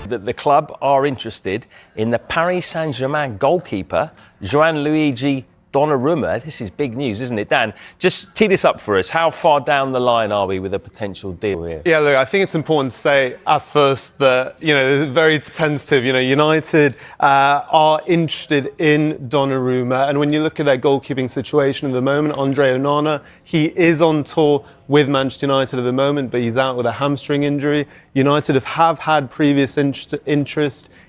that the club are interested in the Paris Saint-Germain goalkeeper, Gianluigi Donnarumma. This is big news, isn't it? Dan, just tee this up for us. How far down the line are we with a potential deal here? Yeah, look, I think it's important to say at first that, it's very tentative. United are interested in Donnarumma. And when you look at their goalkeeping situation at the moment, Andre Onana, he is on tour with Manchester United at the moment, but he's out with a hamstring injury. United have had previous interest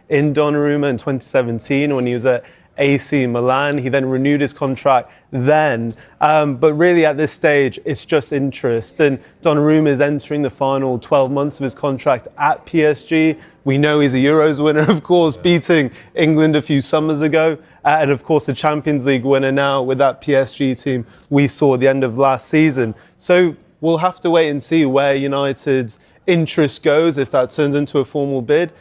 in Donnarumma in 2017 when he was at AC Milan. He then renewed his contract then. But really at this stage, it's just interest. And Donnarumma is entering the final 12 months of his contract at PSG. We know he's a Euros winner, of course, beating England a few summers ago. And of course, the Champions League winner now with that PSG team we saw at the end of last season. So we'll have to wait and see where United's interest goes, if that turns into a formal bid.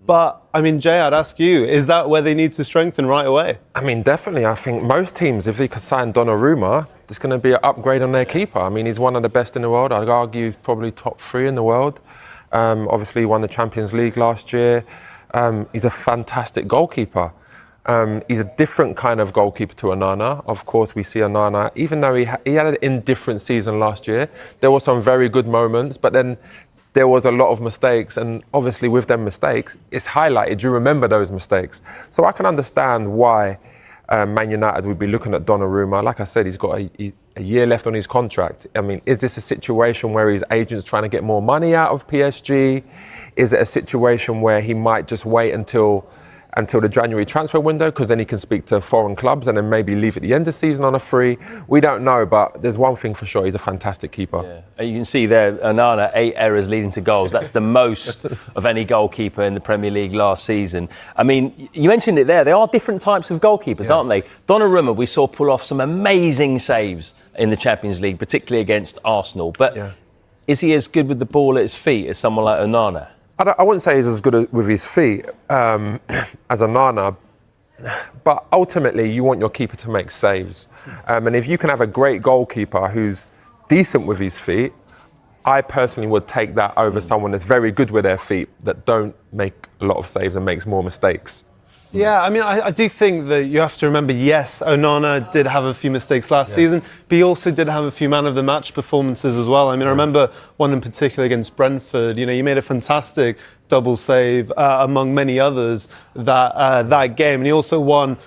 But, Jay, I'd ask you, is that where they need to strengthen right away? Definitely. I think most teams, if they could sign Donnarumma, there's going to be an upgrade on their keeper. He's one of the best in the world. I'd argue probably top 3 in the world. Obviously, he won the Champions League last year. He's a fantastic goalkeeper. He's a different kind of goalkeeper to Onana. Of course, we see Onana, even though he had an indifferent season last year, there were some very good moments, but then there was a lot of mistakes, and obviously with them mistakes, it's highlighted. You remember those mistakes. So I can understand why Man United would be looking at Donnarumma. Like I said, he's got a year left on his contract. Is this a situation where his agent's trying to get more money out of PSG? Is it a situation where he might just wait until the January transfer window, because then he can speak to foreign clubs and then maybe leave at the end of the season on a free? We don't know, but there's one thing for sure, he's a fantastic keeper. Yeah. You can see there, Onana, 8 errors leading to goals. That's the most of any goalkeeper in the Premier League last season. You mentioned it there, they are different types of goalkeepers, aren't they? Donnarumma, we saw pull off some amazing saves in the Champions League, particularly against Arsenal. But is he as good with the ball at his feet as someone like Onana? I wouldn't say he's as good with his feet as Onana, but ultimately you want your keeper to make saves. And if you can have a great goalkeeper who's decent with his feet, I personally would take that over someone that's very good with their feet, that don't make a lot of saves and makes more mistakes. Yeah, I do think that you have to remember, yes, Onana did have a few mistakes last season, but he also did have a few man-of-the-match performances as well. I remember one in particular against Brentford. He made a fantastic double save, among many others, that game. And he also won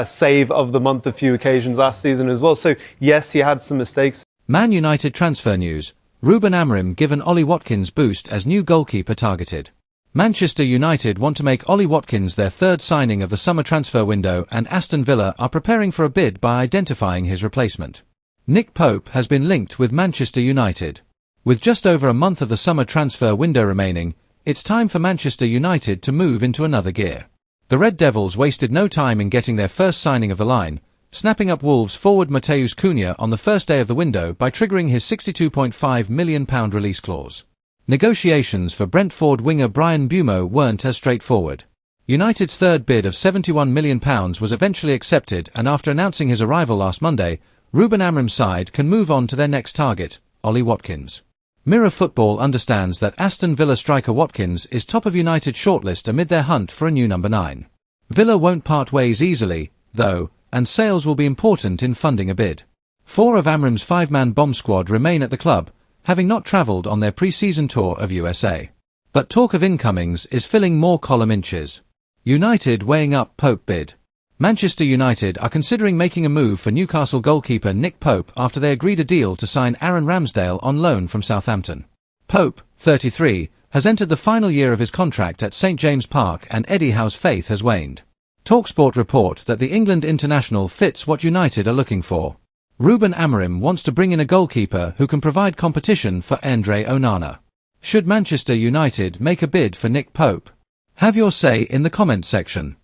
save of the month a few occasions last season as well. So, yes, he had some mistakes. Man United transfer news. Ruben Amorim given Ollie Watkins boost as new goalkeeper targeted. Manchester United want to make Ollie Watkins their third signing of the summer transfer window, and Aston Villa are preparing for a bid by identifying his replacement. Nick Pope has been linked with Manchester United. With just over a month of the summer transfer window remaining, it's time for Manchester United to move into another gear. The Red Devils wasted no time in getting their first signing of the line, snapping up Wolves forward Matheus Cunha on the first day of the window by triggering his £62.5 million release clause. Negotiations for Brentford winger Brian Bumo weren't as straightforward. United's third bid of £71 million was eventually accepted, and after announcing his arrival last Monday, Ruben Amorim's side can move on to their next target, Ollie Watkins. Mirror Football understands that Aston Villa striker Watkins is top of United's shortlist amid their hunt for a new number 9. Villa won't part ways easily, though, and sales will be important in funding a bid. 4 of Amorim's 5-man bomb squad remain at the club, having not travelled on their pre-season tour of USA. But talk of incomings is filling more column inches. United weighing up Pope bid. Manchester United are considering making a move for Newcastle goalkeeper Nick Pope after they agreed a deal to sign Aaron Ramsdale on loan from Southampton. Pope, 33, has entered the final year of his contract at St James Park, and Eddie Howe's faith has waned. TalkSport report that the England international fits what United are looking for. Ruben Amorim wants to bring in a goalkeeper who can provide competition for Andre Onana. Should Manchester United make a bid for Nick Pope? Have your say in the comment section.